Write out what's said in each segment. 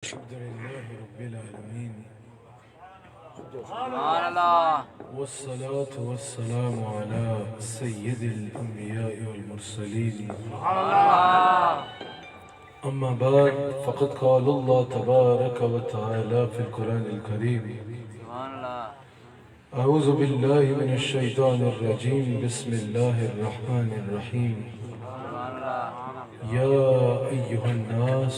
الحمد لله رب العالمين سبحان الله. والصلاة والسلام على سيد الأنبياء والمرسلين. أما بعد فقد قال الله تبارك وتعالى في القرآن الكريم: سبحان الله. أعوذ بالله من الشيطان الرجيم. بسم الله الرحمن الرحيم. سبحان الله. يا أيها الناس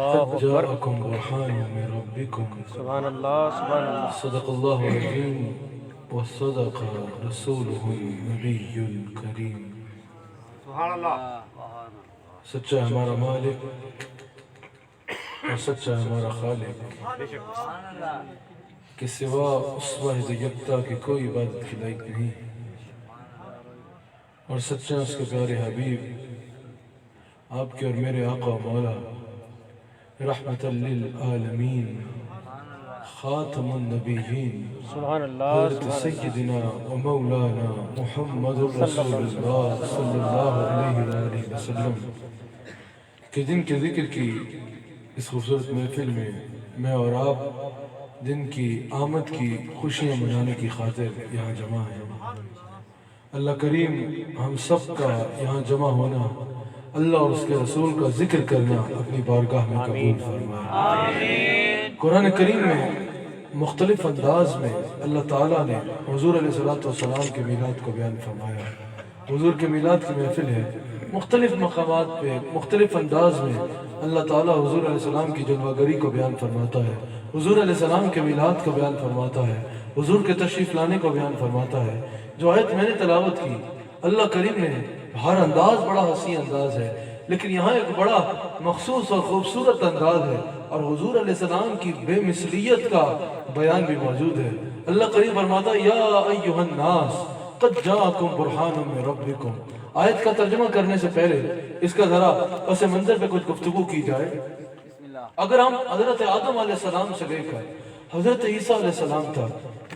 قد جاءكم برهان من ربكم. سبحان اللہ سبحان اللہ. صدق الله العظيم وصدق رسوله النبي الكريم. سبحان اللہ. سچا ہے ہمارا مالک اور سچا ہے ہمارا خالق سبحان اللہ. کہ سوا اس واحد یکتا کی کوئی عبادت کی لائق نہیں، اور سچا اس کے پیارے حبیب آپ کے اور میرے آقا مولا رحمت للعالمین خاتم النبیین سبحان اللہ. حضرت سیدنا و مولانا محمد رسول اللہ صلی اللہ علیہ وآلہ وسلم کہ جن کے ذکر کی اس خوبصورت محفل میں میں اور آپ جن کی آمد کی خوشیاں منانے کی خاطر یہاں جمع ہیں. اللہ کریم ہم سب کا یہاں جمع ہونا، اللہ اور اس کے رسول کا ذکر کرنا اپنی بارگاہ میں قبول فرمائے. قرآن کریم میں مختلف انداز میں اللہ تعالیٰ نے حضور علیہ السلام کے میلاد کو بیان فرمایا. حضور کے میلاد کی محفل ہے، مختلف مقامات پہ مختلف انداز میں اللہ تعالیٰ حضور علیہ السلام کی جلوہ گری کو بیان فرماتا ہے، حضور علیہ السلام کے میلاد کو بیان فرماتا ہے، حضور کے تشریف لانے کو بیان فرماتا ہے. جو آیت میں نے تلاوت کی، اللہ کریم نے ہر انداز بڑا حسین انداز ہے، لیکن یہاں ایک بڑا مخصوص اور خوبصورت انداز ہے اور حضور علیہ السلام کی بے مثلیت کا بیان بھی موجود ہے. اللہ کریم فرماتا ہے یا ایھا الناس قد جاءکم برہان من ربکم. آیت کا ترجمہ کرنے سے پہلے اس کا ذرا پس منظر پہ کچھ گفتگو کی جائے. اگر ہم حضرت آدم علیہ السلام سے لے کر حضرت عیسیٰ علیہ السلام تھا،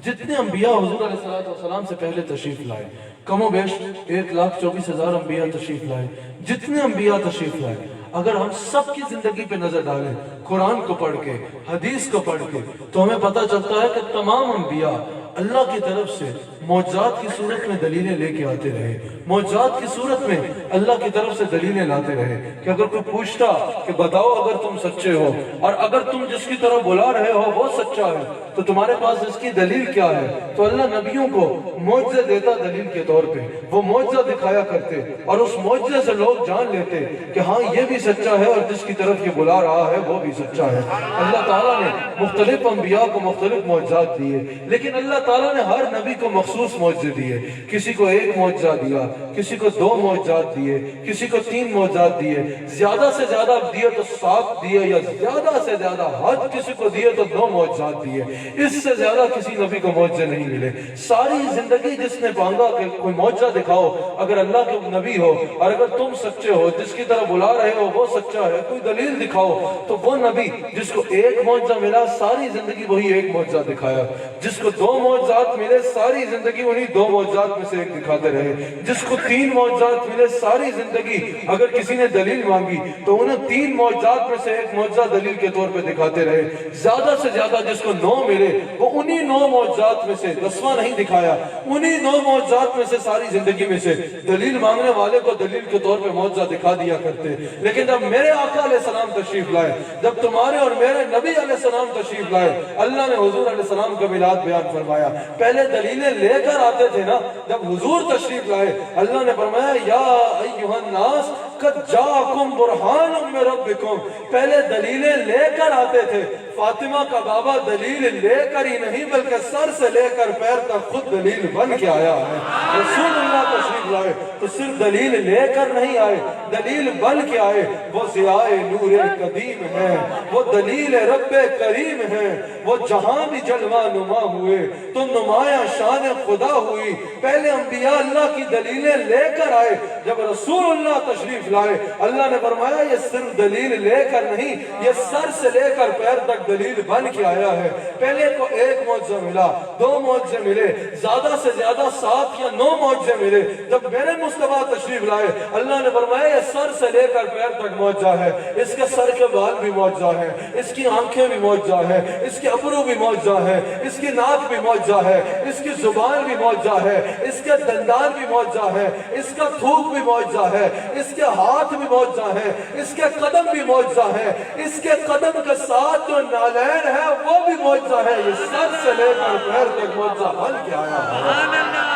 جتنے انبیاء حضور علیہ السلام سے پہلے تشریف لائے، کم و بیش 1,24,000 انبیاء تشریف لائے، جتنے انبیاء تشریف لائے، اگر ہم سب کی زندگی پہ نظر ڈالیں، قرآن کو پڑھ کے حدیث کو پڑھ کے، تو ہمیں پتہ چلتا ہے کہ تمام انبیاء اللہ کی طرف سے معجزات کی صورت میں دلیلیں لے کے آتے رہے، معجزات کی صورت میں اللہ کی طرف سے دلیلیں لاتے رہے. کہ اگر کوئی پوچھتا کہ بتاؤ اگر تم سچے ہو اور اگر تم جس کی طرف بلا رہے ہو وہ سچا ہے تو تمہارے پاس اس کی دلیل کیا ہے، تو اللہ نبیوں کو معجزے دیتا دلیل کے طور پہ. وہ معجزہ دکھایا کرتے اور اس معجزے سے لوگ جان لیتے کہ ہاں یہ بھی سچا ہے اور جس کی طرف یہ بلا رہا ہے وہ بھی سچا ہے. اللہ تعالیٰ نے مختلف انبیاء کو مختلف معجزات دیے، لیکن اللہ تعالیٰ نے ہر نبی کو مخصوص معجزے دیے. کسی کو ایک معجزہ دیا، کسی کو 2 معجزات دیے، کسی کو 3 معجزات دیے، زیادہ سے زیادہ دیے تو 7 دیے، یا زیادہ سے زیادہ حد کسی کو دیے تو 2 معجزات دیے. اس سے زیادہ کسی نبی کو معجزے نہیں ملے. ساری زندگی جس نے مانگا کہ کوئی معجزہ دکھاؤ اگر اللہ کے نبی ہو اور اگر تم سچے ہو، جس کی طرف بلا رہے ہو وہ سچا ہے، کوئی دلیل دکھاؤ، تو وہ نبی جس کو ایک معجزہ ملا ساری زندگی وہی ایک معجزہ دکھایا، جس کو 2 معجزات ملے ساری زندگی وہی 2 معجزات میں سے ایک دکھاتے رہے، جس کو 3 معجزات ملے ساری زندگی اگر کسی نے دلیل مانگی تو انہیں 3 معجزات میں سے ایک معجزہ دلیل کے طور پہ دکھاتے رہے. زیادہ سے زیادہ جس کو 9 ملے وہ انہی 9 معجزات میں سے 10واں نہیں دکھایا، انہی 9 معجزات میں سے ساری زندگی میں سے دلیل مانگنے والے کو دلیل کے طور پہ معجزہ دکھا دیا کرتے. لیکن جب میرے آقا علیہ السلام تشریف لائے، جب تمہارے اور میرے نبی علیہ السلام تشریف لائے، اللہ نے حضور علیہ السلام کا میلاد بیان فرمایا. پہلے دلیلیں لے کر آتے تھے نا، جب حضور تشریف لائے اللہ نے فرمایا یا ایھا الناس قد جاءکم برہان من ربکم. پہلے دلیلیں لے کر آتے تھے. فاطمہ کا بابا دلیل لے کر ہی نہیں بلکہ سر سے لے کر پیر تک خود دلیل بن کے آیا ہے. رسول اللہ تشریف لائے تو صرف دلیل لے کر نہیں آئے، دلیل بن کے آئے. وہ ضیاء نور قدیم ہے، وہ دلیل رب کریم ہے، وہ جہاں بھی جلوہ نما ہوئے تو نمایاں شان خدا ہوئی. پہلے انبیاء اللہ کی دلیلیں لے کر آئے، جب رسول اللہ تشریف لائے اللہ نے فرمایا یہ صرف دلیل لے کر نہیں، یہ سر سے لے کر پیر تک دلیل بن کے آیا ہے. پہلے کو ایک معجزہ ملا, 2 معجزے ملے, زیادہ سے زیادہ 7 یا 9 معجزے ملے. جب میرے مصطفیٰ تشریف لائے, اللہ نے فرمایا یہ سر سے لے کر پیر تک معجزہ ہے. اس کے سر کے بال بھی معجزہ ہے, اس کی آنکھیں بھی معجزہ ہے, اس کے ابرو بھی معجزہ ہے, اس کی ناک بھی معجزہ ہے, اس کی زبان بھی معجزہ ہے, اس کے دندان بھی معجزہ ہے, اس کا تھوک بھی معجزہ ہے, اس کے ہاتھ بھی معجزہ ہے, اس کے قدم بھی معجزہ ہے, اس کے قدم کے ساتھ جو نالین ہے وہ بھی معجزہ ہے. یہ سر سے لے کر پیر تک معجزہ بن کے آیا ہے.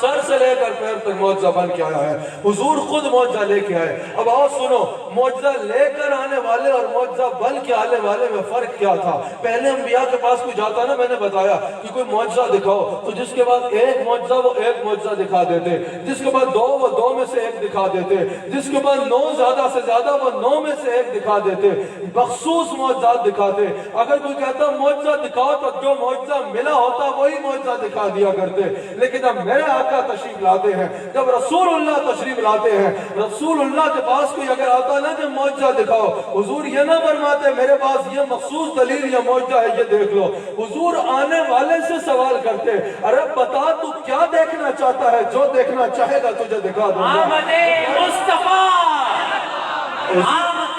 سر سے لے کر پیر تک معجزہ بن کے آیا ہے. حضور خود معجزہ لے کے آئے. اب آؤ سنو, معجزہ لے کر آنے والے اور معجزہ بن کے آنے والے میں فرق کیا تھا. پہلے انبیاء کے پاس کوئی جاتا نا, میں نے بتایا کہ کوئی معجزہ دکھاؤ, تو جس کے بعد ایک معجزہ وہ ایک معجزہ دکھا دیتے, جس کے بعد 2 وہ 2 میں سے ایک دکھا دیتے, جس کے بعد 9 زیادہ سے زیادہ وہ 9 میں سے ایک دکھا دیتے, مخصوص معجزات دکھاتے. اگر کوئی کہتا معجزہ دکھاؤ تو جو معجزہ ملا ہوتا وہی معجزہ دکھا دیا کرتے. لیکن اب میرے آقا تشریف لاتے ہیں, جب رسول اللہ تشریف لاتے ہیں, رسول اللہ کے پاس کوئی اگر آتا نا کہ معجزہ دکھاؤ, حضور یہ نہ فرماتے میرے پاس یہ مخصوص دلیل یا معجزہ ہے یہ دیکھ لو. حضور آنے والے سے سوال کرتے, ارے بتا تو کیا دیکھنا چاہتا ہے, جو دیکھنا چاہے گا تجھے دکھا دوں گا. آمد مصطفیٰ, آمد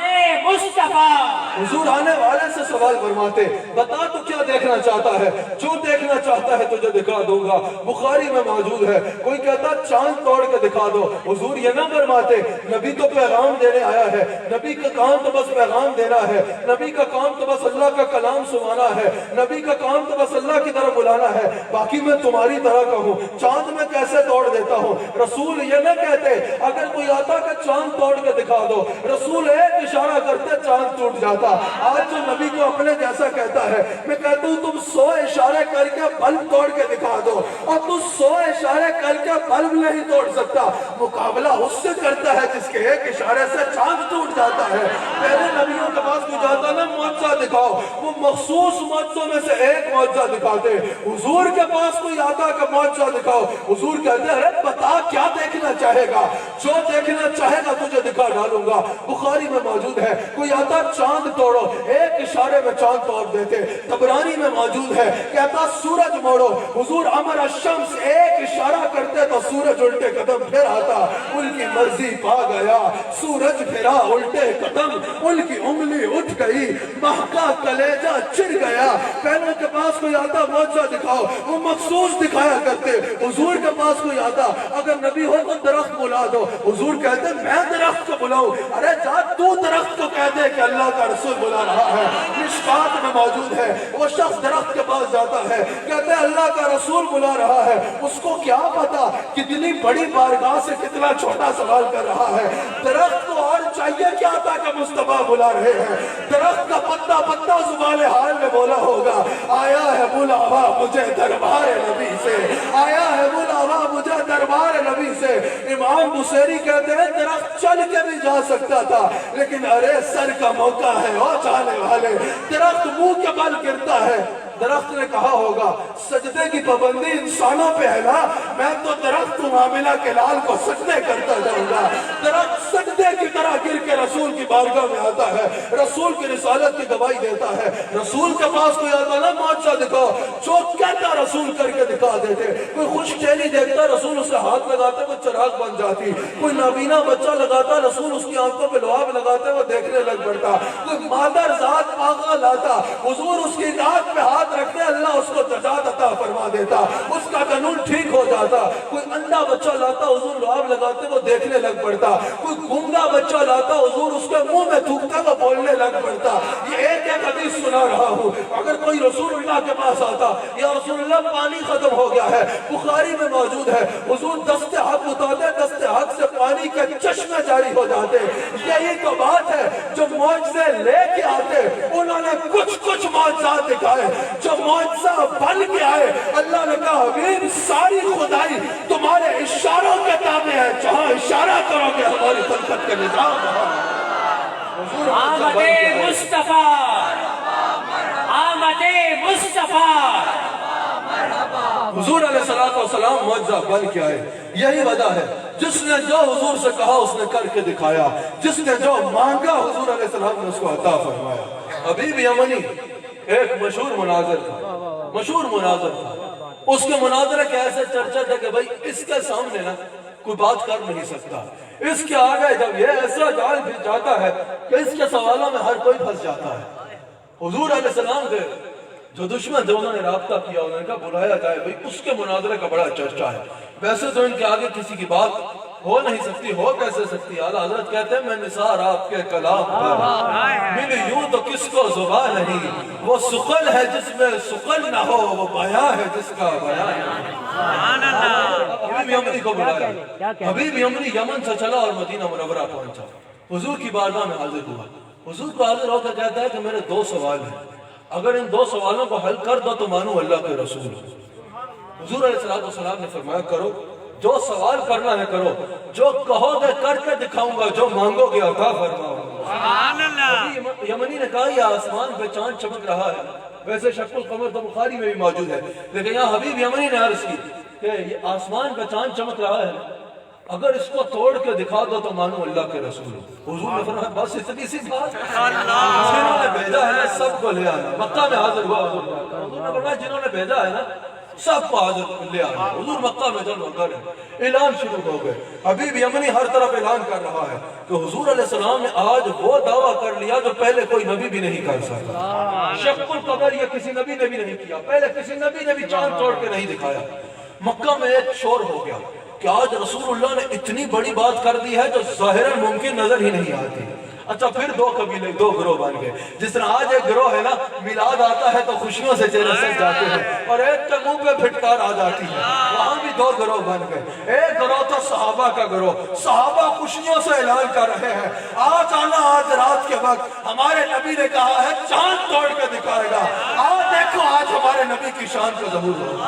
مصطفیٰ. حضور آنے والے سے سوال فرماتے, بتا تو کیا دیکھنا چاہتا ہے, جو دیکھنا چاہتا ہے تجھے دکھا دوں گا. بخاری میں موجود ہے. کوئی کہتا چاند توڑ کے دکھا دو, حضور یہ نہ فرماتے نبی تو پیغام دینے آیا ہے, نبی کا کام تو بس پیغام دینا ہے, نبی کا کام تو بس اللہ کا کلام سنانا ہے, نبی کا کام تو بس اللہ کی طرف بلانا ہے, باقی میں تمہاری طرح کا ہوں, چاند میں کیسے توڑ دیتا ہوں. رسول یہ نہ کہتے اگر کوئی آتا کہ چاند توڑ کے دکھا دو, رسول ایک اشارہ کرتے چاند ٹوٹ جاتا. آج جو نبی کو اپنے جیسا کہتا ہے, میں کہتا ہوں تم 100 اشارے کر کے بلب توڑ کے دکھا دو, اور تم 100 اشارے کر کے بلب نہیں توڑ سکتا. مقابلہ اس سے کرتا ہے جس کے ایک اشارے سے چاند ٹوٹ جاتا ہے. پہلے نبیوں کے پاس کوئی جاتا نا معجزہ دکھاؤ, وہ مخصوص معجزوں میں سے ایک معجزہ دکھاتے. حضور کے پاس کوئی آتا کہ معجزہ دکھاؤ, حضور کہتے ہیں بتا کیا دیکھنا چاہے گا, جو دیکھنا چاہے گا تجھے دکھا ڈالوں گا. بخاری میں موجود ہے. کوئی آتا چاند توڑو, ایک اشارے میں چاند توڑ دیتے. طبرانی میں موجود ہے, کہتا سورج موڑو, حضور امر الشمس, ایک اشارہ کرتے تو سورج الٹے قدم پھر آتا. ان کی مرضی پا گیا, سورج پھرا الٹے قدم, ان کی انگلی اٹھ گئی, مہکا کلیجہ چڑ گیا. پہلے کے پاس کوئی آتا معجزہ دکھاؤ, وہ مخصوص دکھایا کرتے. حضور کے پاس کوئی آتا اگر نبی ہو تو درخت بلا دو, حضور کہتے میں درخت کو بلاؤں. ارے جا تو درخت کو کہہ دے کہ اللہ کا رسول بلا رہا ہے. مشکات میں موجود ہے, وہ شخص درخت کے پاس جاتا ہے, کہتے ہیں اللہ کا رسول بلا رہا ہے. اس کو کیا پتا کتنی بڑی بارگاہ سے کتنا چھوٹا سوال کر رہا ہے. درخت کو اور چاہیے کیا تھا کہ مصطفیٰ بلا رہے ہیں. درخت کا پتا پتا زبان حال میں بولا ہوگا, آیا ہے بلاوا مجھے دربار نبی سے, آیا ہے بلاوا مجھے دربار نبی سے. امام بصیری کہتے ہیں درخت چل کے بھی جا سکتا تھا, لیکن ارے سر کا موقع ہے او چاہنے والے, درخت منہ کے بل گرتا ہے. درخت نے کہا ہوگا سجدے کی پابندی انسانوں پہ ہے نا, میں تو درخت معاملہ کے لال کو سجدے کرتا جاؤں گا. درخت سجدے کی طرح گر کے رسول کی بارگاہ میں آتا ہے, رسول کی رسالت کی گواہی دیتا ہے. رسول کے پاس کوئی آتا نا معجزہ دکھاؤ, جو کہتا رسول کر کے دکھا دیتے. کوئی خوش چیلی دیکھتا رسول اس سے ہاتھ لگاتے وہ چراغ بن جاتی. کوئی نابینا بچہ لگاتا رسول اس کی آنکھوں پہ لعاب لگاتے وہ دیکھنے لگ پڑتا. کوئی مادر ذات پاغا لاتا, حضور اس کی ناک پہ ہاتھ رکھتے اللہ اس کو نجات عطا فرما دیتا, اس کا قانون ٹھیک ہو جاتا. کوئی اندھا بچہ لاتا حضور لعاب لگاتے وہ دیکھنے لگ پڑتا. کوئی گونگا بچہ لاتا حضور اس کے منہ میں تھوکتا وہ بولنے لگ پڑتا. یہ ایک ایک حدیث سنا رہا ہوں. اگر کوئی رسول اللہ کے پاس آتا, یا رسول اللہ پانی ختم ہو گیا ہے, بخاری میں موجود ہے حضور دست حق اٹھاتے, دست حق سے پانی کے چشمے جاری ہو جاتے. یہی تو بات ہے جو معجزے لے کے آتے انہوں نے کچھ معجزات دکھائے, جو معجزہ بن کے آئے. اللہ نے کہا حبیب ساری خدائی تمہارے اشاروں کے تابع ہے, جہاں اشارہ کرو گے ہماری خلقت کے نظام. آمد مصطفیٰ, آمد مصطفیٰ. حضور علیہ السلام معجزہ بن کے آئے. یہی وجہ ہے جس نے جو حضور سے کہا اس نے کر کے دکھایا, جس نے جو مانگا حضور علیہ السلام نے اس کو عطا فرمایا. حبیب یمنی ایک مشہور مناظر تھا، مشہور مناظر تھا، اس کے مناظرے کے ایسے چرچا تھا کہ بھائی اس کے سامنے نا کوئی بات کر نہیں سکتا، اس کے آگے جب یہ ایسا جال بھی جاتا ہے کہ اس کے سوالوں میں ہر کوئی پھنس جاتا ہے۔ حضور علیہ السلام کے جو دشمن تھے انہوں نے رابطہ کیا، انہوں نے کہا بلایا جائے، بھئی اس کے مناظرے کا بڑا چرچا ہے، ویسے تو ان کے آگے کسی کی بات ہو نہیں سکتی، ہو کیسے سکتی؟ اعلیٰ حضرت کہتے ہیں میں نثار آپ کے کلام پر ملی یوں تو کس کو زبان نہیں، وہ سخن ہے جس میں سخن نہ ہو، وہ بیان ہے جس کا بیان نہیں۔ حبیب یمنی کو بلایا، حبیب یمنی یمن سے چلا اور مدینہ منورہ پہنچا، حضور کی بارگاہ میں حاضر ہوا، حضور کو حاضر ہو کر کہتا ہے کہ میرے دو سوال ہیں، اگر ان دو سوالوں کو حل کر دو تو مانو اللہ کے رسول ہو۔ حضور علیہ السلام نے فرمایا کرو، جو سوال کرنا ہے کرو، جو کہو گے کر کے دکھاؤں گا، جو مانگو گے عطا فرماؤں گا۔ یمنی نے کہا یہ آسمان پہ چاند چمک رہا ہے، ویسے شق القمر تو بخاری میں بھی موجود ہے، لیکن یہاں حبیب یمنی نے عرض کی کہ یہ آسمان پہ چاند چمک رہا ہے، اگر اس کو توڑ کے دکھا دو تو مانو اللہ کے رسول ہو۔ حضور نے فرمایا بس اتنی سی بات، جنہوں نے بھیجا ہے نا سب کو لے آنا۔ مکہ میں حاضر ہوا حضور نے فرمایا جنہوں نے بھیجا ہے نا سب کو حاضر لے آنا۔ حضور مکہ میں جلوہ گر ہے، اعلان شروع ہو گئے، حبیب یمنی ہر طرف اعلان کر رہا ہے کہ حضور علیہ السلام نے آج وہ دعویٰ کر لیا جو پہلے کوئی نبی بھی نہیں کر سکتا، شق القمر یہ کسی نبی نے بھی نہیں کیا، پہلے کسی نبی نے بھی چاند توڑ کے نہیں دکھایا۔ مکہ میں ایک شور ہو گیا کہ آج رسول اللہ نے اتنی بڑی بات کر دی ہے جو ظاہراً ممکن نظر ہی نہیں آتی۔ اچھا پھر دو قبیلے، دو گروہ بن گئے، جس طرح آج ایک گروہ ہے نا میلاد آتا ہے تو خوشیوں سے چہرے سج جاتے ہیں، اور ایک کے منہ پہ پھٹکار آ جاتی ہے، وہاں بھی دو گروہ بن گئے۔ ایک گروہ تو صحابہ کا گروہ، صحابہ خوشیوں سے اعلان کر رہے ہیں آج آنا، آج رات کے وقت ہمارے نبی نے کہا ہے چاند توڑ کے دکھائے گا، آج دیکھو آج ہمارے نبی کی شان کا ظہور ہوگا۔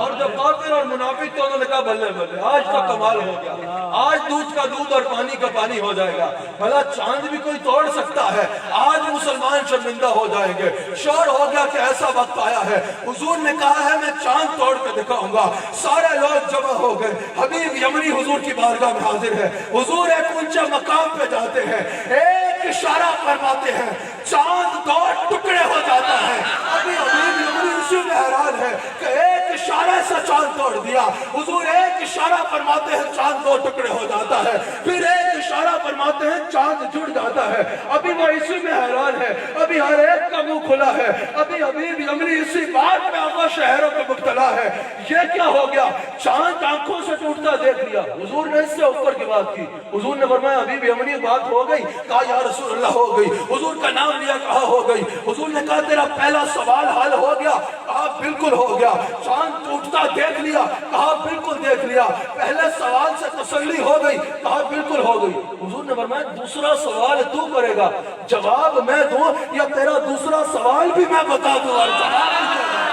اور جو کافر اور منافق تو انہوں نے کہا بلے بلے آج تو کمال ہو گیا، آج دودھ کا دودھ اور پانی کا پانی ہو جائے گا، بھلا چاند بھی کوئی توڑ سکتا ہے، آج مسلمان شرمندہ ہو جائیں گے۔ شور ہو گیا کہ ایسا وقت آیا ہے، حضور نے کہا ہے میں چاند توڑ کے دکھاؤں گا۔ سارے لوگ جمع ہو گئے، حبیب یمنی حضور کی بارگاہ میں حاضر ہے، حضور ایک اونچے مقام پہ جاتے ہیں، ایک اشارہ فرماتے ہیں، چاند دو ٹکڑے ہو جاتا ہے۔ ابھی حبیب یمنی اسی میں حیران ہے کہ ایک اشارے سے چاند توڑ دیا، حضور ایک اشارہ فرماتے ہیں چاند دو ٹکڑے ہو جاتا ہے، پھر ایک اشارہ فرماتے ہیں چاند جڑ جاتا ہے۔ ابھی وہ اسی میں حیران ہے، ابھی ہر ایک کا منہ کھلا ہے، ابھی حبیب یمنی اسی بات میں آقا شہروں کو مبتلا ہے۔ یہ کیا ہو گیا؟ چاند آنکھوں سے ٹوٹتا دیکھ لیا، حضور نے اس سے اوپر کی بات کی، حضور نے فرمایا حبیب یمنی بات ہو گئی؟ کہا یا رسول اللہ ہو گئی۔ حضور کا نام لیا، کہا ہو گئی۔ حضور نے کہا تیرا پہلا سوال حل ہو گیا؟ کہا بالکل ہو گیا۔ چاند ٹوٹتا دیکھ لیا؟ کہا بالکل دیکھ لیا۔ پہلے سوال سے تسلی ہو گئی؟ کہا بالکل ہو گئی۔ حضور نے فرمایا دوسرا سوال تو کرے گا، جواب میں دوں یا تیرا دوسرا سوال بھی میں بتا دوں اور جواب بھی دے دوں؟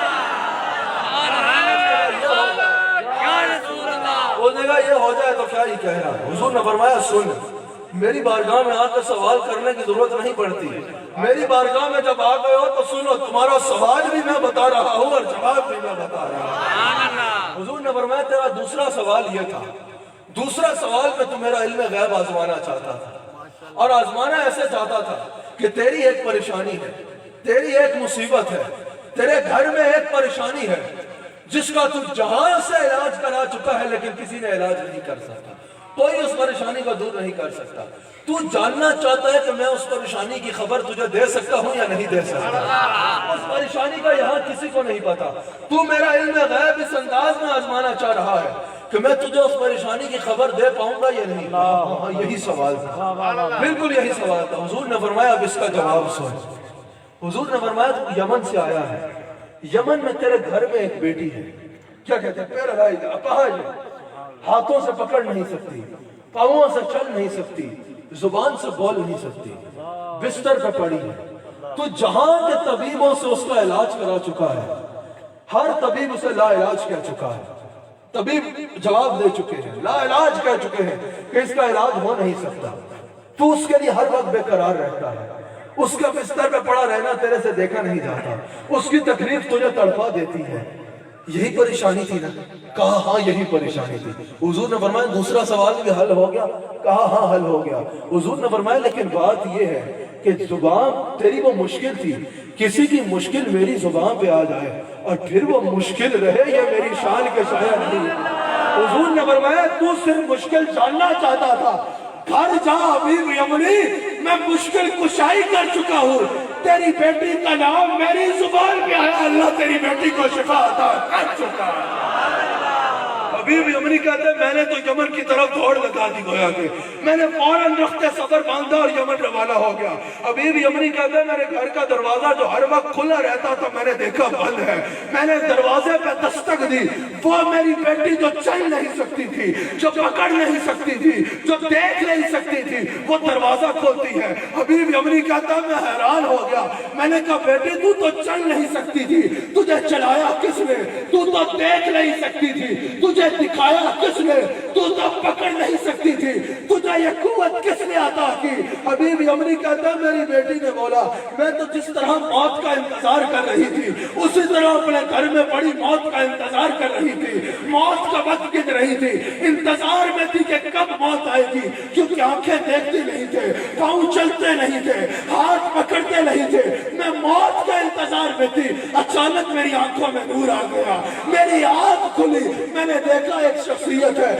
بولنے گا یہ ہو جائے تو کیا ہی کہہ رہا۔ حضور نے فرمایا سن، میری بارگاہ میں آ کر سوال کرنے کی ضرورت نہیں پڑتی، میری بارگاہ میں جب آ گئے ہو تو سنو، تمہارا سوال بھی میں بتا رہا ہوں اور جواب بھی میں بتا رہا ہوں۔ حضور نے فرمایا تیرا دوسرا سوال یہ تھا، دوسرا سوال میں تو میرا علم غیب آزمانا چاہتا تھا، اور آزمانا ایسے چاہتا تھا کہ تیری ایک پریشانی ہے، تیری ایک مصیبت ہے، تیرے گھر میں ایک پریشانی ہے جس کا تو جہان سے علاج کرا چکا ہے لیکن کسی نے علاج نہیں کر سکتا، کوئی اس پریشانی کو دور نہیں کر سکتا۔ تو جاننا چاہتا ہے کہ میں اس پریشانی کی خبر تجھے دے سکتا ہوں یا نہیں دے سکتا؟ اس پریشانی کا یہاں کسی کو نہیں پتا، تو میرا علم غیب اس انداز میں آزمانا چاہ رہا ہے کہ میں تجھے اس پریشانی کی خبر دے پاؤں گا یا نہیں؟ ہاں یہی سوال تھا، بالکل یہی سوال تھا۔ حضور نے فرمایا اب اس کا جواب سن۔ حضور نے فرمایا تو یمن سے آیا ہے، یمن میں تیرے گھر میں ایک بیٹی ہے، کیا کہتے ہیں پیرالائز، اپاہج، ہاتھوں سے پکڑ نہیں سکتی، پاؤں سے چل نہیں سکتی، زبان سے بول نہیں سکتی، بستر پہ پڑی ہے، تو جہاں کے طبیبوں سے اس کا علاج کرا چکا ہے، ہر طبیب اسے لا علاج کہہ چکا ہے، طبیب جواب دے چکے ہیں، لا علاج کہہ چکے ہیں کہ اس کا علاج ہو نہیں سکتا، تو اس کے لیے ہر وقت بے قرار رہتا ہے، اس کے بستر پہ پڑا رہنا تیرے سے دیکھا نہیں جاتا، اس کی تکلیف تجھے تڑپا دیتی ہے، یہی پریشانی تھی نا؟ کہا ہاں یہی پریشانی تھی۔ حضور نے فرمایا دوسرا سوال بھی حل ہو گیا؟ کہا ہاں حل ہو گیا۔ حضور نے فرمایا لیکن بات یہ ہے کہ زبان تیری وہ مشکل تھی، کسی کی مشکل میری زبان پہ آ جائے اور پھر وہ مشکل رہے، یہ میری شان کے شاعر نہیں۔ حضور نے فرمایا تو صرف مشکل جاننا چاہتا تھا، گھر جا حبیب یمنی، میں مشکل کشائی کر چکا ہوں، تیری بیٹی کا نام میری زبان پہ آیا، اللہ تیری بیٹی کو شفا عطا کر چکا ہے۔ حبیب یمنی کہتے ہیں میں نے تو یمن کی طرف دوڑ لگا دی گویا کہ میں نے فوراً رخت سفر باندھا اور یمن روانہ ہو گیا۔ حبیب یمنی کہتے ہیں میرے گھر کا دروازہ جو ہر وقت کھلا رہتا تھا میں نے دیکھا بند ہے، میں نے دروازے پہ دستک دی، وہ میری بیٹی جو چل نہیں سکتی تھی، جو پکڑ نہیں سکتی تھی، جو دیکھ نہیں سکتی تھی، وہ دروازہ کھولتی ہے۔ حبیب یمنی کہتا ہے میں حیران ہو گیا، میں نے کہا بیٹی تو تو چل نہیں سکتی تھی، تجھے چلایا کس نے؟ تو تو دیکھ نہیں سکتی تھی، تجھے دکھایا کس نے؟ تو تو پکڑ نہیں سکتی تھی، تجھے یہ قوت کس نے عطا کی؟ حبیب یمنی کہتا ہے میری بیٹی نے بولا میں تو جس طرح موت کا انتظار کر رہی تھی اسی طرح اپنے گھر میں پڑی موت کا انتظار کر رہی تھی، موت کا وقت گن رہی تھی، انتظار میں تھی کہ کب موت آئے گی، کیونکہ آنکھیں دیکھتی نہیں تھے، پاؤں چلتے نہیں تھے، ہاتھ پکڑتے نہیں تھے، میں موت کا انتظار میں تھی۔ اچانک میری آنکھوں میں نور آ گیا، میری آنکھ کھلی، میں نے دیکھا ایک شخصیت ہے،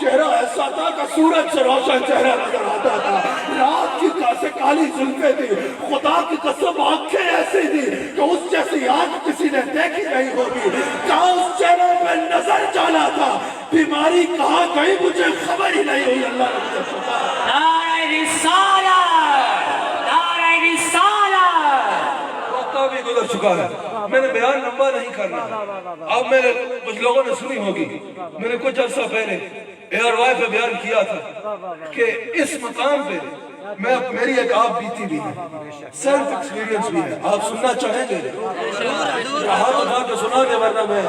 چہرہ ایسا تھا کہ سورج سے روشن چہرہ نظر آتا تھا، رات کی کاسے کالی زلفیں تھی، خدا کی قسم آنکھیں ایسی تھی کہ اس جیسی آنکھ کسی نے دیکھی نہیں ہوگی، کہاں اس چہرے پہ نظر جانا تھا، بیماری کہاں گئی مجھے خبر ہی نہیں ہوئی۔ اللہ نے مجھے شفا نعرہ رسالت، نعرہ رسالت۔ وقت بھی گزر چکا ہے، میں نے بیان لمبا نہیں کرنا، اب میں نے کچھ لوگوں نے سنی ہوگی، میں نے کچھ عرصہ پہلے ARY پہ بیان کیا تھا کہ اس مقام پہ میری ایک آپ بیتی بھی ہے، سیلف ایکسپیرینس بھی ہے، آپ سننا چاہیں گے؟ ہاتھ اٹھا کے سنا دے ورنہ میں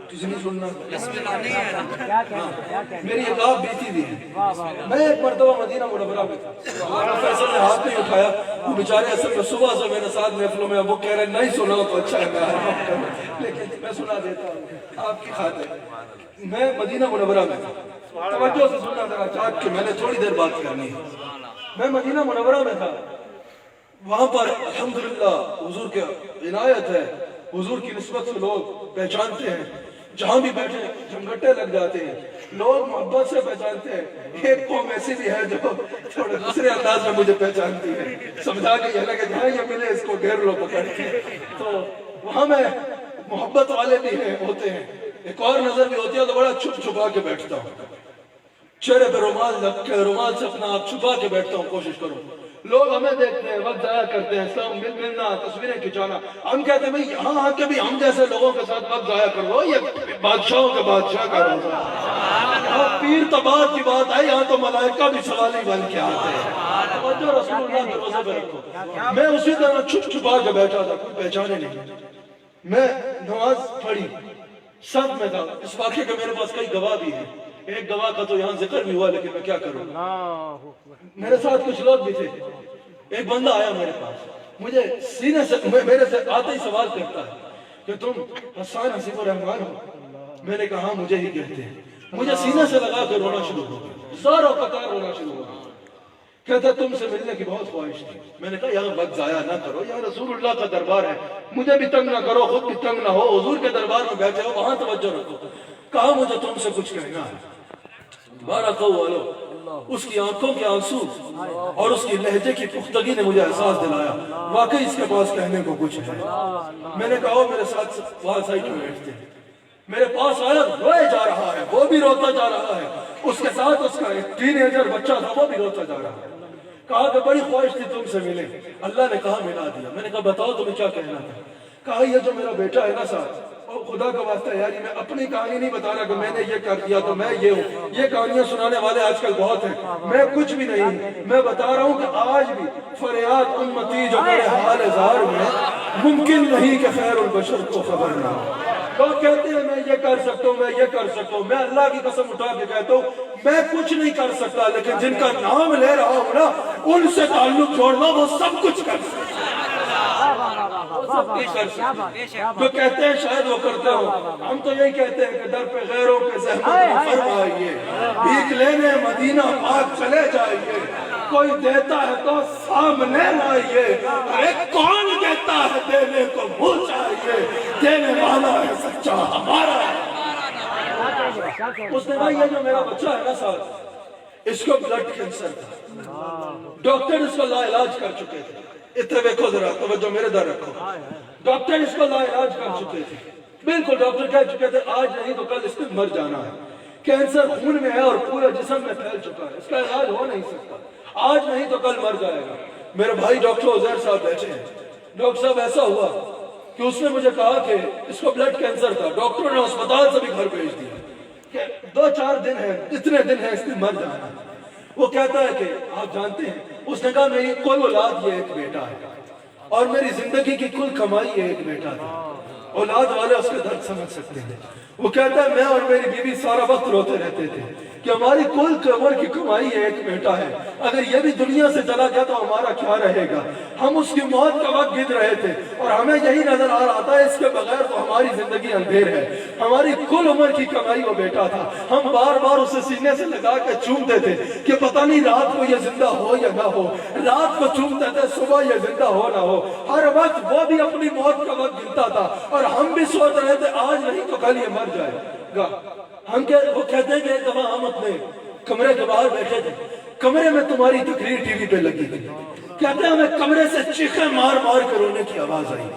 کسی نہیں سننا۔ میری ایک آپ بیتی بھی ہے، میں ایک مرتبہ مدینہ منورہ میں تھا، فیصل نے ہاتھ نہیں اٹھایا، وہ بیچارے اصل میں صبح سے میرے ساتھ محفلوں میں وہ کہہ رہے نہیں سنا تو اچھا ہے، لیکن میں سنا دیتا ہوں آپ کی خاطر۔ میں مدینہ منورہ میں تھا، توجہ سے سننا ذرا چاہت کہ میں نے تھوڑی دیر بات کرنی ہے۔ میں مدینہ منورہ میں تھا، وہاں پر الحمدللہ حضور کے عنایت ہے، حضور کی نسبت سے لوگ پہچانتے ہیں، جہاں بھی بیٹھے جھمگٹے لگ جاتے ہیں، لوگ محبت سے پہچانتے ہیں۔ ایک قوم ایسی بھی ہے جو تھوڑے دوسرے انداز میں مجھے پہچانتی ہے، سمجھا کے یہ لگے جہاں یہ ملے اس کو گھیر لو پکڑ کے، تو وہاں میں محبت والے بھی ہوتے ہیں، ایک اور نظر بھی ہوتی ہے تو بڑا چھپ چھپا کے بیٹھتا ہوں، چہرے پہ رومال لگ کے رومال سے اپنا آپ چھپا کے بیٹھتا ہوں، کوشش کروں۔ لوگ ہمیں دیکھتے ہیں، وقت ضائع کرتے ہیں، سلام ملنا، تصویریں کھچانا، ہم کہتے ہیں بھئی یہاں آ کے بھی ہم جیسے لوگوں کے ساتھ وقت ضائع کرو، یہ بادشاہوں کے بادشاہ کا روزہ ہے، یہاں پیر تباد کی بات ہے، یہاں تو ملائکہ بھی سوالی بن کے آتے ہیں، توجہ رسول اللہ کے روزے پہ رکھو۔ میں اسی طرح چھپ چھپا کے بیٹھا تھا، کوئی پہچانے نہیں، میں نماز پڑھی، سب میں تھا، اس واقعے کا میرے پاس کئی گواہ بھی ہیں، ایک گواہ کا تو یہاں ذکر بھی ہوا لیکن میں کیا کروں، میرے ساتھ کچھ لوگ بھی تھے۔ ایک بندہ آیا میرے پاس، مجھے سینے سے میرے سے آتے ہی سوال کرتا ہے کہ تم حسان حسیب الرحمان ہو؟ میں نے کہا ہاں مجھے ہی کہتے ہیں۔ مجھے سینے سے لگا کے رونا شروع ہو گیا، زاروں قطار رونا شروع ہو گیا۔ کہتا تم سے ملنے کی بہت خواہش تھی۔ میں نے کہا یہاں وقت ضائع نہ کرو، یہاں رسول اللہ کا دربار ہے، مجھے بھی تنگ نہ کرو، خود بھی تنگ نہ ہو، حضور کے دربار میں بیٹھے ہو، وہاں توجہ رکھو۔ کہا مجھے تم سے کچھ کہنا ہے۔ بارکہ والو، اس کی آنکھوں کے آنسو اور اس کی لہجے کی پختگی نے مجھے احساس دلایا واقعی اس کے پاس کہنے کو کچھ ہے۔ میں نے کہا میرے ساتھ وہاں سائی کیوں بیٹھتے ہیں؟ میرے پاس آیا، روئے جا رہا ہے، وہ بھی روتا جا رہا ہے، اس کے ساتھ اس کا ایک ٹین ایجر بچہ تھا، وہ بھی روتا جا رہا ہے۔ کہا کہ بڑی خواہش تھی تم سے ملے، اللہ نے کہا ملا دیا۔ میں نے کہا بتاؤ تمہیں کیا کہنا تھا؟ کہا یہ جو میرا بیٹا ہے نا ساتھ، خدا کا واسطہ یاری میں اپنی کہانی نہیں بتا رہا کہ میں نے یہ کر دیا تو میں یہ ہوں، یہ کہانیاں سنانے والے آج کل بہت ہیں، میں کچھ بھی نہیں، میں بتا رہا ہوں کہ آج بھی فریاد امتی جو میرے حال زار میں ممکن نہیں کہ خیر البشر کو خبر نہ ہو۔ لوگ کہتے ہیں میں یہ کر سکتا ہوں، میں یہ کر سکتا ہوں، میں اللہ کی قسم اٹھا کے کہتا ہوں میں کچھ نہیں کر سکتا، لیکن جن کا نام لے رہا ہوں نا ان سے تعلق جوڑنا وہ سب کچھ کر سکتا ہے۔ جو کہتے ہیں شاید وہ کرتے ہو، ہم تو یہی کہتے ہیں کہ در پہ غیروں کے زحمت فرمائیے، بھیک لینے مدینہ پاک چلے جائیے، کوئی دیتا ہے تو سامنے لائیے، ارے کون دیتا ہے دینے کو منہ چاہیے، دینے والا ہے سچا ہمارا ہے۔ اس نے کہا یہ جو میرا بچہ ہے نا صاحب، اس کو بلڈ کینسر تھا، ڈاکٹر اس کو لا علاج کر چکے تھے، اتنے دیکھو ذرا توجہ میرے در رکھو، ڈاکٹر اس کو لا علاج کر چکے تھے، بالکل ڈاکٹر کہہ چکے تھے آج نہیں تو کل اس نے مر جانا ہے، کینسر خون میں ہے اور پورے جسم میں پھیل چکا ہے، اس کا علاج ہو نہیں سکتا، آج نہیں تو کل مر جائے گا۔ میرے بھائی ڈاکٹر عزیر صاحب بیٹھے ہیں، ڈاکٹر صاحب ایسا ہوا کہ اس نے مجھے کہا کہ اس کو بلڈ کینسر تھا، ڈاکٹر نے اسپتال سے بھی گھر بھیج دیا کہ 2-4 دن ہیں، اتنے دن ہیں اس نے مر جانا ہے۔ وہ کہتا ہے کہ آپ جانتے ہیں، اس نے کہا میری کل اولاد یہ ایک بیٹا ہے اور میری زندگی کی کل کمائی یہ ایک بیٹا تھا، اولاد والے اس کے درد سمجھ سکتے ہیں۔ وہ کہتا ہے میں اور میری بیوی سارا وقت روتے رہتے تھے کہ ہماری کل عمر کی کمائی ایک بیٹا ہے، اگر یہ بھی دنیا سے چلا گیا تو ہمارا کیا رہے گا۔ ہم اس کی موت کا وقت گن رہے تھے اور ہمیں یہی نظر آ رہا تھا اس کے بغیر تو ہماری زندگی اندھیر ہے، ہماری کل عمر کی کمائی وہ بیٹا تھا۔ ہم بار بار اسے سینے سے لگا کے چومتے تھے کہ پتہ نہیں رات کو یہ زندہ ہو یا نہ ہو، رات کو چومتے تھے صبح یہ زندہ ہو نہ ہو، ہر وقت وہ بھی اپنی موت کا وقت گنتا تھا اور ہم بھی سوچ رہے تھے آج نہیں تو کل یہ مر جائے گا۔ وہ کہتے ہیں کہ ایک دفعہ ہم اپنے کمرے کے باہر بیٹھے تھے، کمرے میں تمہاری تقریر ٹی وی پہ لگی تھی، کہتے ہیں ہمیں کمرے سے چیخیں مار مار کے رونے کی آواز آئی۔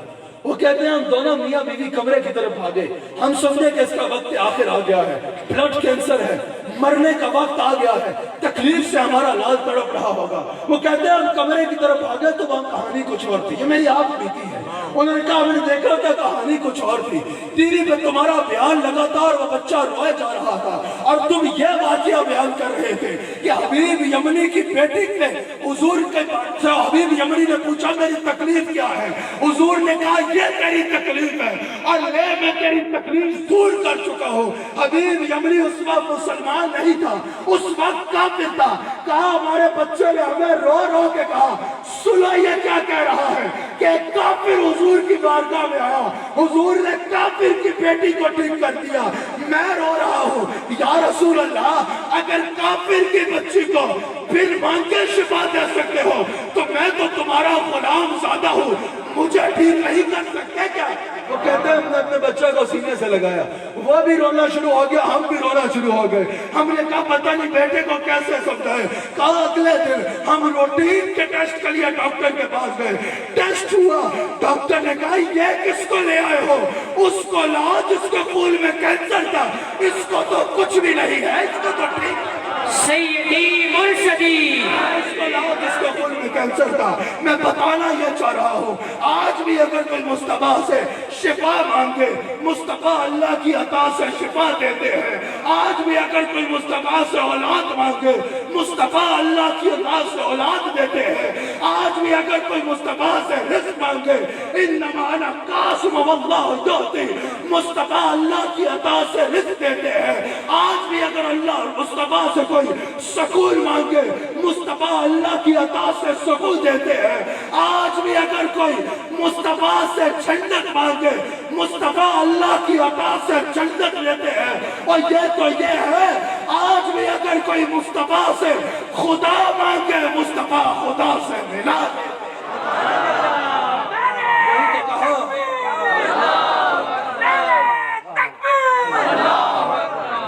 وہ کہتے ہیں ہم دونوں میاں بیوی کمرے کی طرف بھاگے، ہم سمجھے کہ اس کا وقت آخر آ گیا ہے، بلڈ کینسر ہے، مرنے کا وقت آ گیا ہے، تکلیف سے ہمارا لال تڑپ رہا ہوگا۔ وہ کہتے ہیں ہم کمرے کی طرف بھاگے تو وہاں کہانی کچھ اور تھی، یہ میری آپ بیتی ہے۔ انہوں نے کہا میں نے دیکھا کہ کہانی کچھ اور تھی، ٹی وی پہ تمہارا بیان لگا تھا اور وہ بچہ روئے جا رہا تھا اور تم یہ واقعہ بیان کر رہے تھے کہ حبیب یمنی کی بیٹی نے حضور کے سے حبیب یمنی نے پوچھا میری تکلیف کیا ہے، حضور نے کہا یہ تیری تکلیف ہے اور میں تیری تکلیف دور کر چکا ہوں۔ حبیب یمنی اس وقت مسلمان نہیں تھا، اس وقت کافر تھا، کہا ہمارے بچے نے ہمیں رو رو کے کہا سنو یہ کیا کہہ رہا ہے کہ کافر حضور کی بارگاہ میں آیا، حضور نے کافر کی بیٹی کو ٹھیک کر دیا، میں رو رہا ہوں یا رسول اللہ اگر کافر کی بچی کو بن مانگے شفا دے سکتے ہو تو میں تو تمہارا غلام زادہ ہوں، مجھے ٹھیک نہیں کر سکتے کیا؟ وہ کہتے ہیں ہم نے اپنے بچہ کو سینے سے لگایا، وہ بھی رونا شروع ہو گیا، ہم بھی رونا شروع ہو گئے۔ ہم نے کہا پتہ نہیں بیٹے کو کیسے سمجھائے۔ کہا اگلے دن ہم روٹین کے ٹیسٹ کے لیے ڈاکٹر کے پاس گئے، ٹیسٹ ہوا، ڈاکٹر نے کہا یہ کس کو لے آئے ہو؟ اس کو لاؤ جس کے خون میں کینسر تھا، اس کو تو کچھ بھی نہیں ہے، اس کو تو ٹھیک سیدی مرشدی اس کو لاؤ جس کے خون میں کینسر تھا۔ میں بتانا یہ چاہ رہا ہوں آج بھی اگر کوئی مصطفیٰ سے شفا مانگے، مصطفیٰ اللہ کی عطا سے شفا دیتے ہیں۔ آج بھی اگر کوئی مصطفیٰ سے اولاد مانگے، مصطفیٰ اللہ کی عطا سے اولاد دیتے ہیں۔ آج بھی اگر کوئی مصطفیٰ سے رزق مانگے، انما انا قاسم واللہ یعطی، مصطفیٰ اللہ کی عطا سے رزق دیتے ہیں۔ آج بھی اگر اللہ مصطفیٰ سے کوئی سکون مانگے، مصطفیٰ اللہ کی عطا سے سکون دیتے ہیں۔ آج بھی اگر کوئی مصطفیٰ سے جنت مانگے، مصطفیٰ اللہ کی عطا سے جنت لیتے ہیں۔ اور یہ تو یہ ہے آج بھی اگر کوئی مصطفیٰ سے خدا مانگے، مصطفیٰ خدا سے ملا دے۔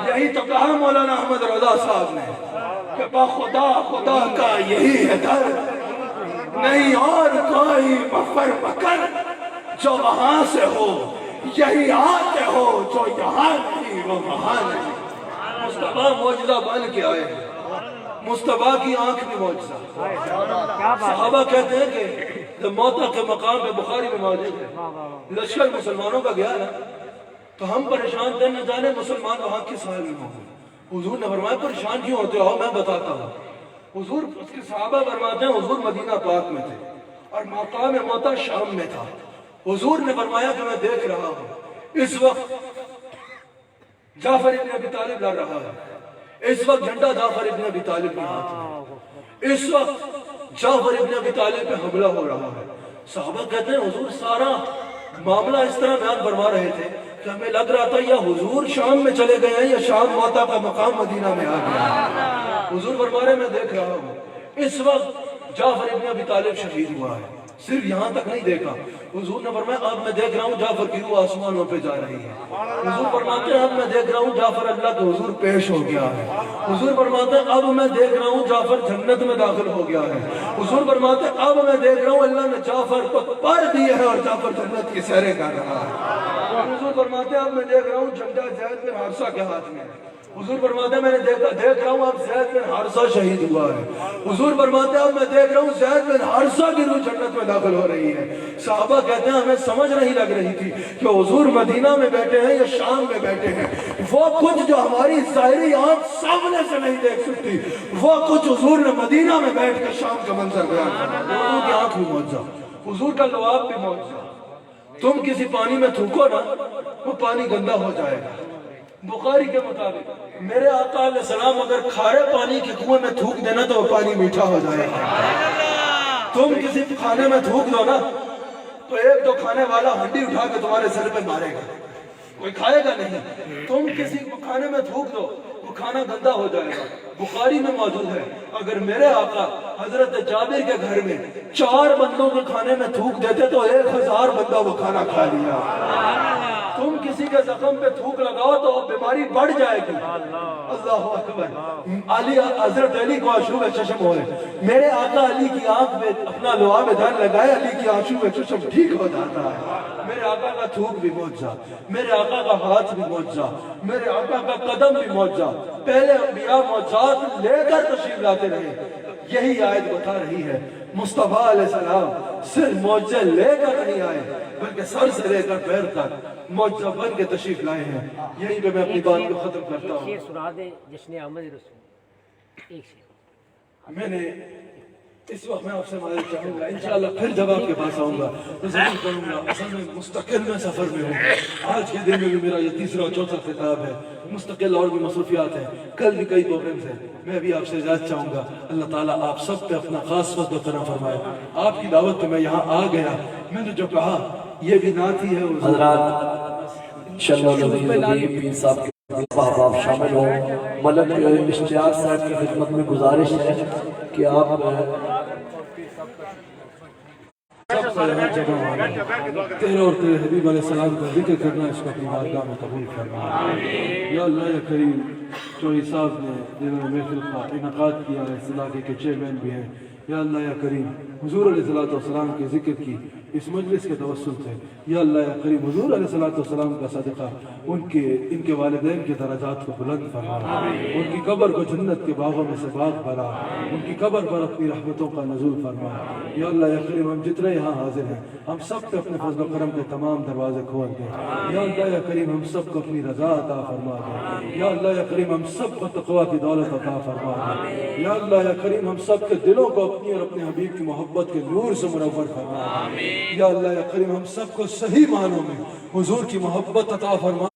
یہی تو کہا مولانا احمد رضا صاحب نے کہ خدا خدا کا یہی ہے در، نہیں اور کوئی مفر مکر جو وہاں سے ہو، یہی آتے ہو جو یہاں نہیں وہ وہاں نہیں۔ مصطفیٰ معجزہ بن کے آئے، مصطفیٰ کی آنکھ میں معجزہ۔ صحابہ کہتے ہیں کہ جب موتا کے مقام پہ بخاری میں موجود ہے، لشکر مسلمانوں کا گیا نا تو ہم پریشان تھے، نہ جانے مسلمان وہاں کس حال میں ہوں گے۔ حضور نے فرمایا پریشان کیوں ہوتے ہو، میں بتاتا ہوں۔ حضور اس کے صحابہ فرماتے ہیں حضور مدینہ پاک میں تھے اور مقام موتا شام میں تھا۔ حضور نے فرمایا کہ میں دیکھ رہا ہوں اس وقت جعفر ابن ابی طالب لڑ رہا ہے، اس وقت جھنڈا جعفر ابن ابی طالب کے ہاتھ میں، اس وقت جعفر ابن ابی طالب پہ حملہ ہو رہا ہے۔ صحابہ کہتے ہیں حضور سارا معاملہ اس طرح بیان فرما رہے تھے کہ ہمیں لگ رہا تھا یا حضور شام میں چلے گئے ہیں یا شام موتا کا مقام مدینہ میں آ گیا ہے۔ حضور فرما رہے میں دیکھ رہا ہوں اس وقت جعفر ابن ابی طالب شہید ہوا ہے، صرف یہاں تک نہیں دیکھا، حضور نے فرمایا اب میں دیکھ رہا ہوں جعفر کی روح آسمانوں پہ جا رہی ہے۔ حضور فرماتے ہیں اب میں دیکھ رہا ہوں جعفر اللہ کے حضور پیش ہو گیا ہے۔ حضور فرماتے ہیں اب میں دیکھ رہا ہوں جعفر جنت میں داخل ہو گیا ہے۔ حضور فرماتے ہیں اب میں دیکھ رہا ہوں اللہ نے جعفر کو پر دیا ہے اور جعفر جنت کی سیریں کر رہا ہے۔ حضور فرماتے ہیں اب میں دیکھ رہا ہوں جھنڈا زید بن حارثہ کے ہاتھ میں ہے۔ حضور فرماتے ہیں میں نے دیکھ رہا ہوں اب زید بن حارثہ شہید ہوا ہے۔ حضور فرماتے ہیں اب میں دیکھ رہا ہوں زید بن حارثہ کی روح جنت میں داخل ہو رہی ہے۔ صحابہ کہتے ہیں ہمیں سمجھ نہیں لگ رہی تھی کہ حضور مدینہ میں بیٹھے ہیں یا شام میں بیٹھے ہیں۔ وہ کچھ جو ہماری ظاہری آنکھ سامنے سے نہیں دیکھ سکتی، وہ کچھ حضور نے مدینہ میں بیٹھ کے شام کا منظر بیان کرا۔ حضور کی آنکھ بھی معجزہ، حضور کا لعاب بھی معجزہ۔ تم کسی پانی میں تھوکو نا وہ پانی گندا ہو جائے گا۔ بخاری کے مطابق میرے آقا علیہ السلام اگر کھارے پانی کے کنویں میں تھوک دینا تو وہ پانی میٹھا ہو جائے گا۔ تم کسی کھانے میں تھوک دو نا تو ایک دو کھانے والا ہنڈی اٹھا کے تمہارے سر پہ مارے گا، کوئی کھائے گا نہیں۔ تم کسی کھانے میں تھوک دو وہ کھانا گندا ہو جائے گا۔ بخاری میں موجود ہے اگر میرے آقا حضرت جابر کے گھر میں 4 بندوں کے کھانے میں تھوک دیتے تو 1000 بندہ وہ کھانا کھا لیا۔ تم کسی کے زخم پہ تھوک لگاؤ تو بیماری بڑھ جائے گی۔ اللہ اکبر۔ حضرت علی کو آنسو چشم ہوئے، میرے آقا علی کی آنکھ میں اپنا لعاب دھر لگائے، علی کی آنسو چشم ٹھیک ہو جاتا ہے۔ میرے آقا کا تھوک بھی معجزہ، میرے آقا کا ہاتھ بھی معجزہ، میرے آقا کا قدم بھی معجزہ۔ پہلے انبیاء معجزات لے کر تشریف لاتے رہے، یہی آیت بتا رہی ہے مصطفیٰ علیہ السلام صرف معجزے لے کر نہیں آئے بلکہ سر سے لے کر پیر تک معجزہ بن کے تشریف لائے ہیں۔ یہی پہ میں اپنی بات کو ختم کرتا ہوں۔ شعر سنا دے جشن آمد رسول، ایک شعر۔ میں نے اس وقت میں آپ سے مدد چاہوں گا، انشاءاللہ پھر جب آپ کے پاس آؤں گا تو ضرور کروں گا۔ اصل میں مستقل میں سفر میں ہوں، آج کے دن میں بھی میرا یہ 3 اور 4 خطاب ہے، مستقل اور بھی مصروفیات ہیں، کل بھی کئی پروگرامز ہیں۔ میں بھی آپ سے اجازت چاہوں گا، اللہ تعالیٰ آپ سب پہ اپنا خاص فضل و کرم فرمائے۔ آپ کی دعوت پہ میں یہاں آ گیا، میں نے جو کہا یہ بھی نعت ہی ہے۔ حضرات شلو نبی پیر صاحب کے آپ شامل ہوں۔ ملک اشتیاق صاحب کی خدمت میں گزارش ہے کہ آپ تیرے اور تیرے حبیب علیہ السلام کا ذکر کرنا اس کو اپنی بارگاہ میں قبول کرنا۔ یا اللہ یا کریم، چوہی صاحب نے جنہوں نے محفل کا انعقاد کیا ہے، اس علاقے کے چیئرمین بھی ہیں، یا اللہ یا کریم حضور علیہ السلام کے ذکر کی اس مجلس کے توسل سے، یا اللہ یا کریم حضور علیہ السلام کا صدقہ ان کے والدین کے درجات کو بلند فرما، ان کی قبر کو جنت کے باغوں میں سے باغ بنا، ان کی قبر پر اپنی رحمتوں کا نزول فرما۔ یا اللہ یا کریم ہم جتنے یہاں حاضر ہیں ہم سب پہ اپنے فضل و کرم کے تمام دروازے کھول دیں۔ یا اللہ یا کریم ہم سب کو اپنی رضا عطا فرما دیں۔ یا اللہ یا کریم ہم سب کو تقویٰ کی دولت عطا فرما دیں۔ یا اللہ یا کریم ہم سب کے دلوں کو اپنی اور اپنے حبیب کی محبت کے نور سے منور فرما دیں۔ یا اللہ یا کریم ہم سب کو صحیح معنوں میں حضور کی محبت عطا فرما،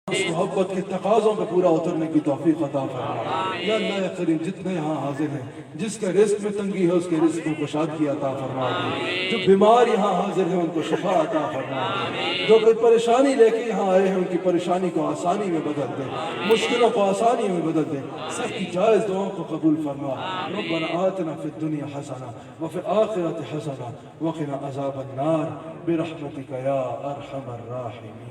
اس محبت کے تقاضوں پہ پورا اترنے کی توفیق عطا فرما۔ یا اللہ یا کریم جتنے یہاں حاضر ہیں جس کے رزق میں تنگی ہے اس کے رزق میں کشادگی عطا فرما دے، جو بیمار یہاں حاضر ہیں ان کو شفا عطا فرما دے، جو کوئی پریشانی لے کے یہاں آئے ہیں ان کی پریشانی کو آسانی میں بدل دے، مشکلوں کو آسانی میں بدل دے، سب کی جائز دعاؤں کو قبول فرما۔ ربنا آتنا فی الدنیا حسنہ وفی الآخرۃ حسنہ وقنا عذاب النار برحمتک یا ارحم الراحمین۔